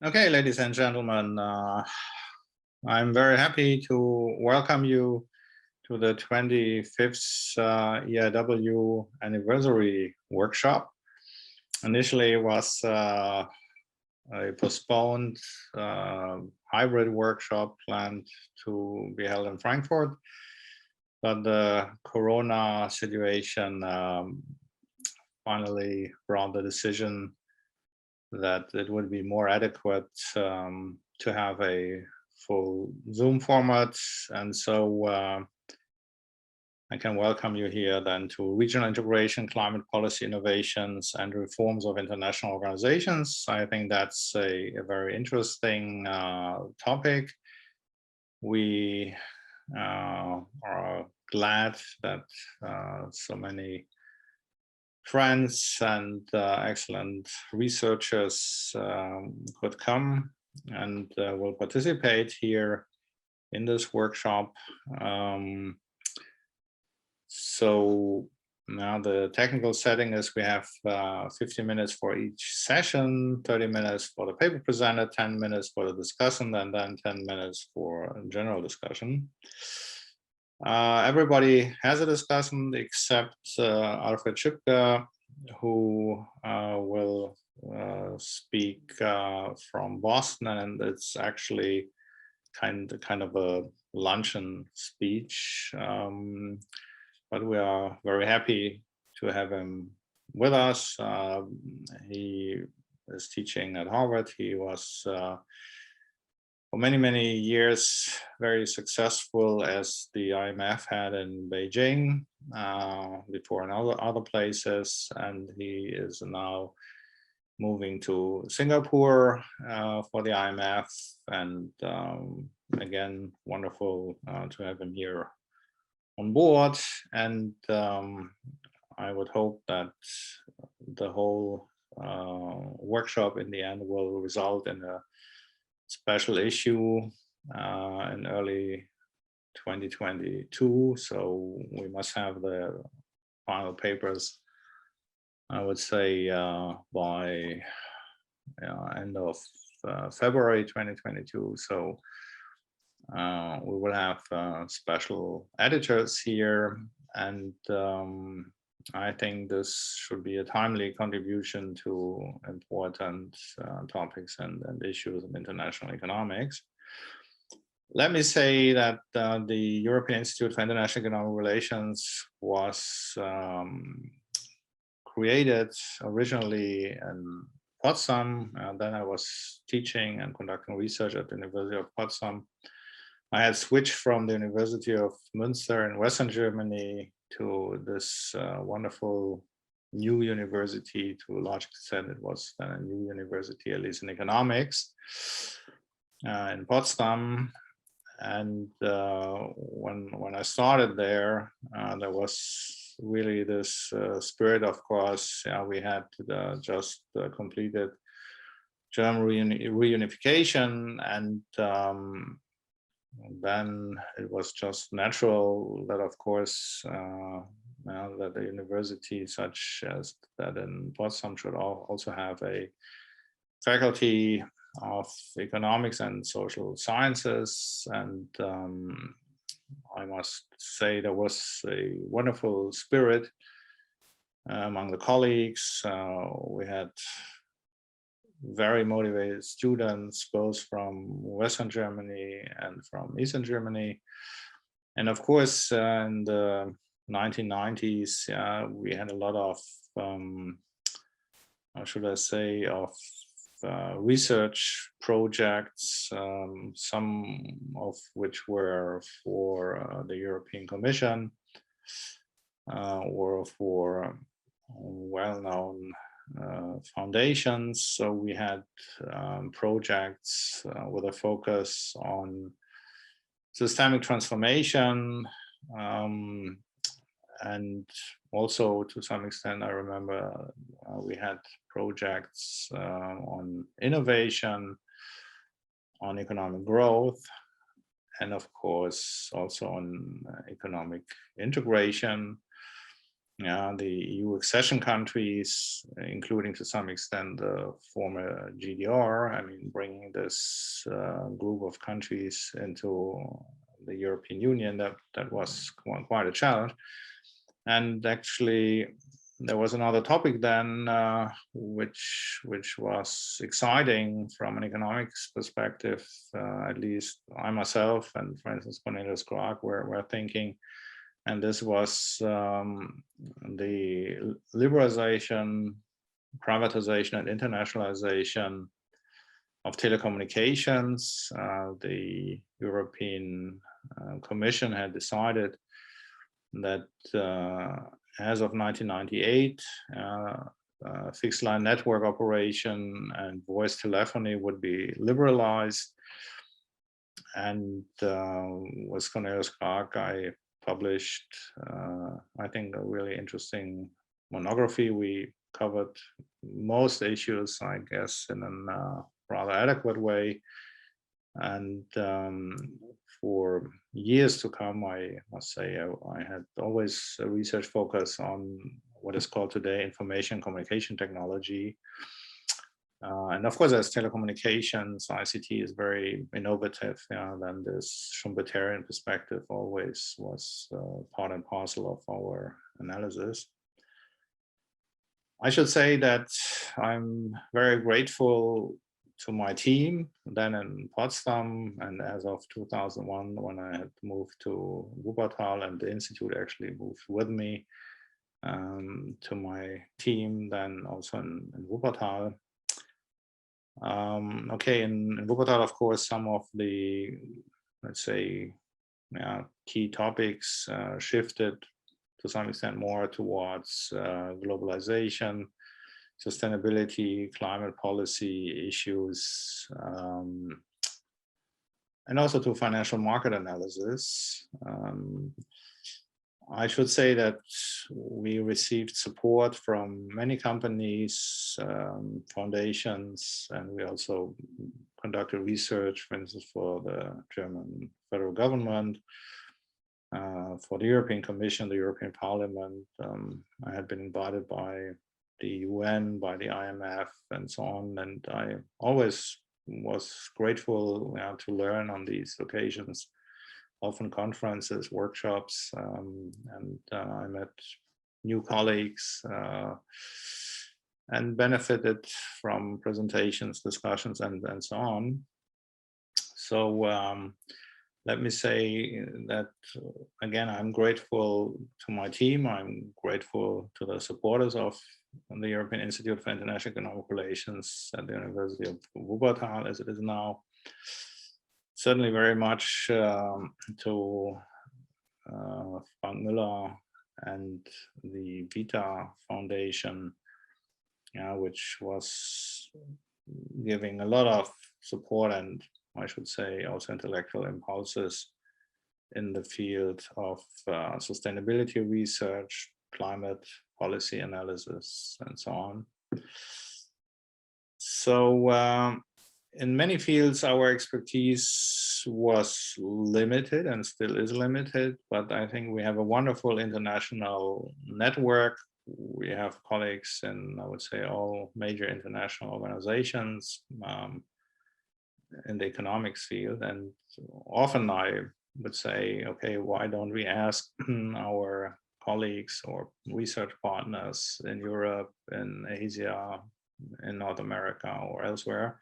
Okay, ladies and gentlemen, I'm very happy to welcome you to the 25th EIIW Anniversary Workshop. Initially, it was a postponed hybrid workshop planned to be held in Frankfurt, but the Corona situation finally brought the decision that it would be more adequate to have a full Zoom format. And so I can welcome you here then to regional integration, climate policy innovations, and reforms of international organizations. I think that's a very interesting topic. We are glad that so many friends and excellent researchers could come and will participate here in this workshop. So now the technical setting is we have 50 minutes for each session, 30 minutes for the paper presented, 10 minutes for the discussion, and then 10 minutes for general discussion. Everybody has a discussion except Alfred Schipke, who will speak from Boston, and it's actually kind of a luncheon speech. But we are very happy to have him with us. He is teaching at Harvard. He was for many years very successful as the IMF had in Beijing before in other places, and he is now moving to Singapore for the IMF, and again, wonderful to have him here on board. And I would hope that the whole workshop in the end will result in a special issue in early 2022. So we must have the final papers, I would say, by end of February 2022. So we will have special editors here, and I think this should be a timely contribution to important topics and issues of international economics. Let me say that the European Institute for International Economic Relations was created originally in Potsdam. Then I was teaching and conducting research at the University of Potsdam. I had switched from the University of Münster in Western Germany to this wonderful new university. To a large extent, it was then a new university, at least in economics, in Potsdam. And when I started there, there was really this spirit. Of course, we had just completed German reunification, and then it was just natural that, of course, that a university such as that in Potsdam should also have a faculty of economics and social sciences. And I must say there was a wonderful spirit among the colleagues. We had very motivated students, both from Western Germany and from Eastern Germany. And of course, in the 1990s, we had a lot of, how should I say, of research projects, some of which were for the European Commission or for well-known foundations. So we had projects with a focus on systemic transformation, and also to some extent, I remember we had projects on innovation, on economic growth, and of course also on economic integration. the EU accession countries, including to some extent the former GDR. I mean, bringing this group of countries into the European Union, that was quite a challenge. And actually, there was another topic then, which was exciting from an economics perspective. At least I myself and, for instance, Cornelius Clark were thinking. And this was the liberalization, privatization, and internationalization of telecommunications. The European Commission had decided that as of 1998, fixed line network operation and voice telephony would be liberalized. And with Cornelius Clark, I published, I think, a really interesting monography. We covered most issues, I guess, in a rather adequate way. And for years to come, I must say, I had always a research focus on what is called today information communication technology. And of course, as telecommunications, ICT is very innovative. Then this Schumpeterian perspective always was part and parcel of our analysis. I should say that I'm very grateful to my team then in Potsdam, and as of 2001, when I had moved to Wuppertal, and the Institute actually moved with me to my team then also in Wuppertal. Okay, in Wuppertal, of course, some of the, let's say, key topics shifted to some extent more towards globalization, sustainability, climate policy issues, and also to financial market analysis. I should say that we received support from many companies, foundations, and we also conducted research, for instance, for the German federal government, for the European Commission, the European Parliament. I had been invited by the UN, by the IMF, and so on, and I always was grateful to learn on these occasions, often conferences, workshops, and I met new colleagues and benefited from presentations, discussions, and so on. So let me say that, again, I'm grateful to my team. I'm grateful to the supporters of the European Institute for International Economic Relations at the University of Wuppertal, as it is now. Certainly very much to Frank Müller and the Vita Foundation, which was giving a lot of support and, I should say, also intellectual impulses in the field of sustainability research, climate policy analysis, and so on. So in many fields, our expertise was limited and still is limited, but I think we have a wonderful international network. We have colleagues in, I would say, all major international organizations in the economics field. And often I would say, okay, why don't we ask our colleagues or research partners in Europe, in Asia, in North America, or elsewhere?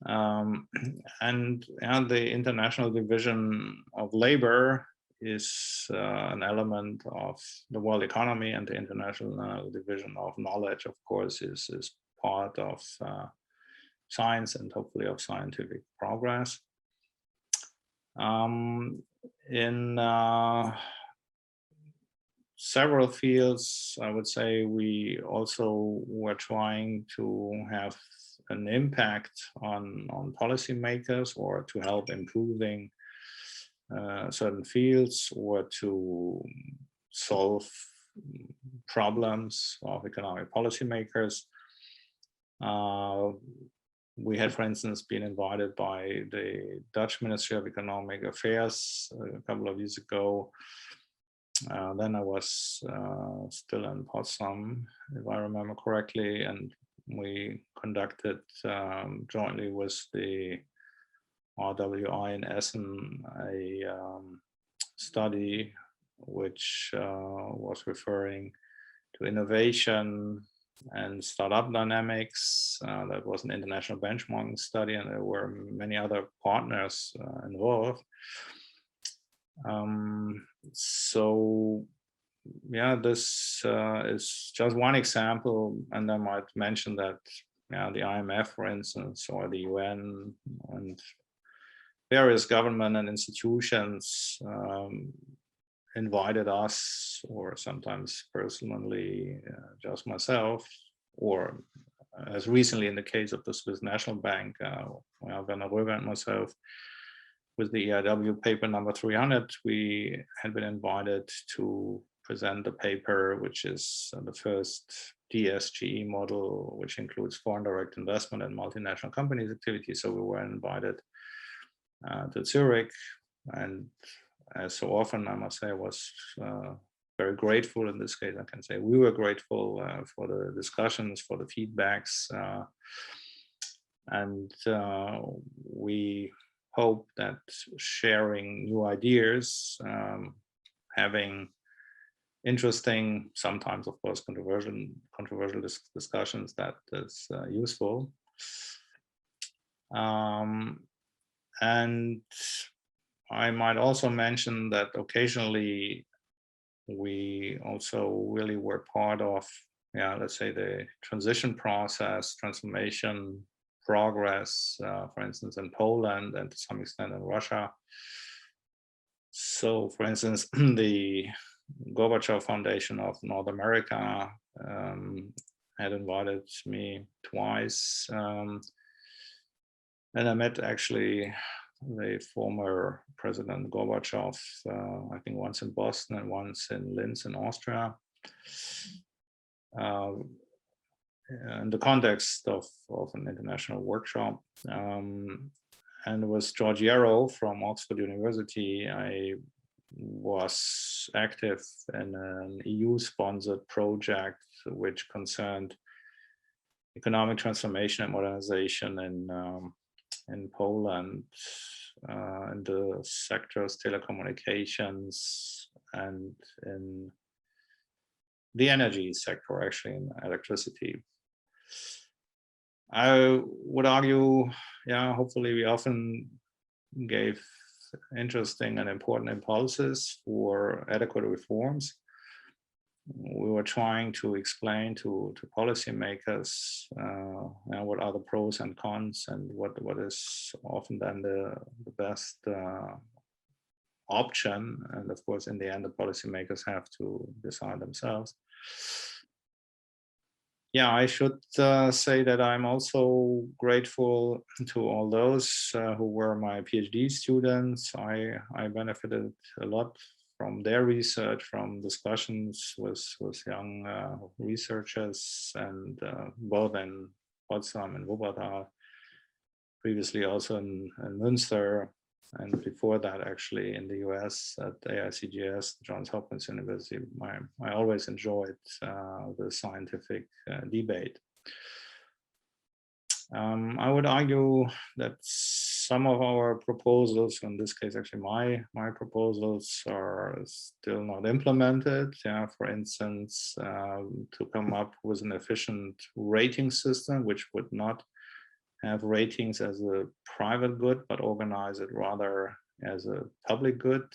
And the International Division of Labor is an element of the world economy, and the International Division of Knowledge, of course, is part of science and hopefully of scientific progress. In several fields, I would say we also were trying to have an impact on policymakers, or to help improving certain fields, or to solve problems of economic policymakers. We had, for instance, been invited by the Dutch Ministry of Economic Affairs a couple of years ago Then I was still in Potsdam, if I remember correctly, and we conducted jointly with the RWI in Essen a study which was referring to innovation and startup dynamics. That was an international benchmarking study, and there were many other partners involved. So yeah, this is just one example, and I might mention that the IMF, for instance, or the UN and various government and institutions invited us, or sometimes personally, just myself, or as recently in the case of the Swiss National Bank, Werner Röber and myself, with the EIIW paper number 300, we had been invited to present the paper, which is the first DSGE model, which includes foreign direct investment and multinational companies activity. So we were invited to Zurich, and as so often, I must say, I was very grateful. In this case, I can say we were grateful for the discussions, for the feedbacks, and we hope that sharing new ideas, having interesting, sometimes of course controversial discussions, that is useful. And I might also mention that occasionally we also really were part of, let's say, the transition process, transformation progress, for instance, in Poland and to some extent in Russia. So, for instance, the Gorbachev Foundation of North America had invited me twice, and I met actually the former President Gorbachev, I think once in Boston and once in Linz in Austria. In the context of an international workshop. And with George Yarrow from Oxford University, I was active in an EU-sponsored project which concerned economic transformation and modernization in Poland, in the sectors telecommunications and in the energy sector, actually in electricity. I would argue, hopefully we often gave interesting and important impulses for adequate reforms. We were trying to explain to policymakers what are the pros and cons, and what is often then the best option. And of course, in the end, the policymakers have to decide themselves. I should say that I'm also grateful to all those who were my PhD students. I benefited a lot from their research, from discussions with young researchers, and both in Potsdam and Wuppertal, previously also in Münster, and before that actually in the US at AICGS, Johns Hopkins University. I always enjoyed the scientific debate. I would argue that some of our proposals, in this case actually my proposals, are still not implemented. For instance, to come up with an efficient rating system which would not have ratings as a private good, but organize it rather as a public good.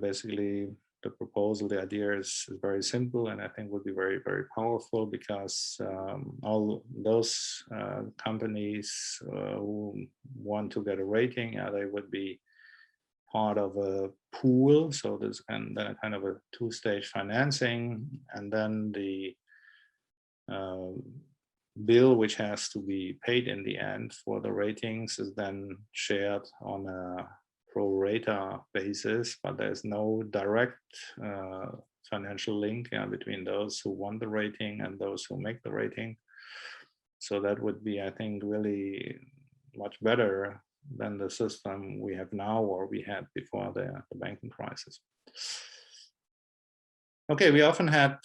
Basically the proposal, the idea is very simple, and I think would be very, very powerful, because all those companies who want to get a rating, they would be part of a pool. So there's then a kind of a two-stage financing, and then the bill which has to be paid in the end for the ratings is then shared on a pro rata basis, but there's no direct financial link between those who want the rating and those who make the rating. So that would be, I think, really much better than the system we have now or we had before the banking crisis. Okay, we often had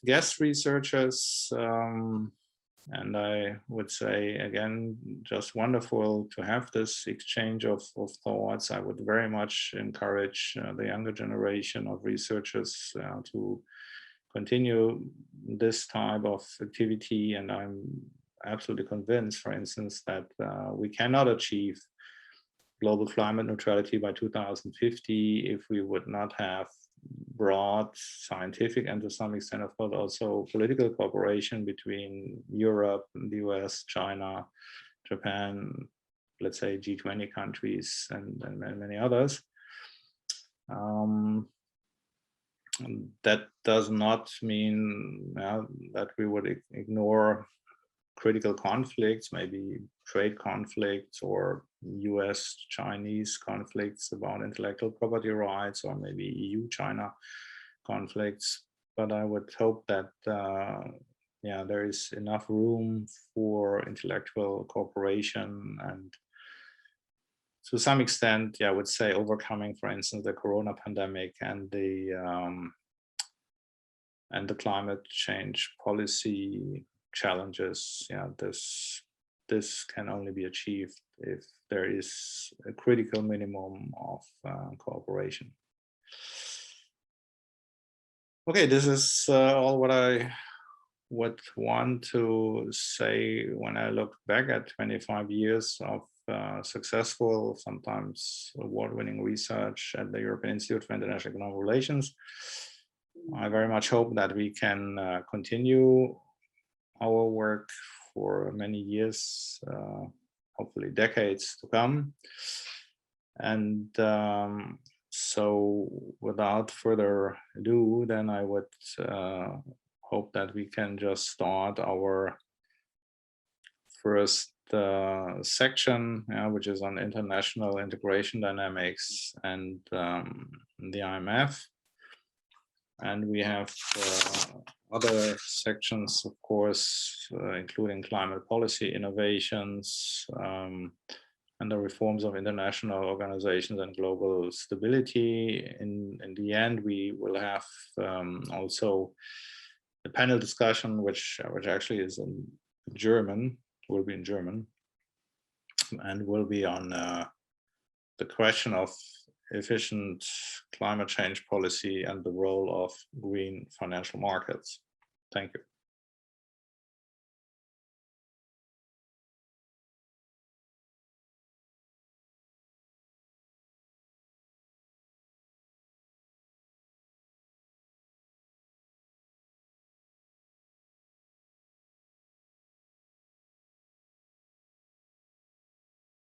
guest researchers, and I would say, again, just wonderful to have this exchange of thoughts. I would very much encourage the younger generation of researchers to continue this type of activity. And I'm absolutely convinced, for instance, that we cannot achieve global climate neutrality by 2050 if we would not have broad scientific and to some extent, of course, also political cooperation between Europe, the US, China, Japan, let's say G20 countries, and many others. That does not mean that we would ignore critical conflicts, maybe trade conflicts or US-Chinese conflicts about intellectual property rights, or maybe EU-China conflicts. But I would hope that there is enough room for intellectual cooperation and, to some extent, I would say, overcoming, for instance, the corona pandemic and the climate change policy challenges. This can only be achieved if there is a critical minimum of cooperation. Okay, this is all what I would want to say when I look back at 25 years of successful, sometimes award-winning research at the European Institute for International Economic Relations. I very much hope that we can continue our work for many years, hopefully decades to come. And so without further ado, then I would hope that we can just start our first section, which is on international integration dynamics and the IMF. And we have other sections, of course, including climate policy innovations and the reforms of international organizations and global stability. In the end, we will have also a panel discussion, which actually is in German, will be in German, and will be on the question of efficient climate change policy and the role of green financial markets. Thank you.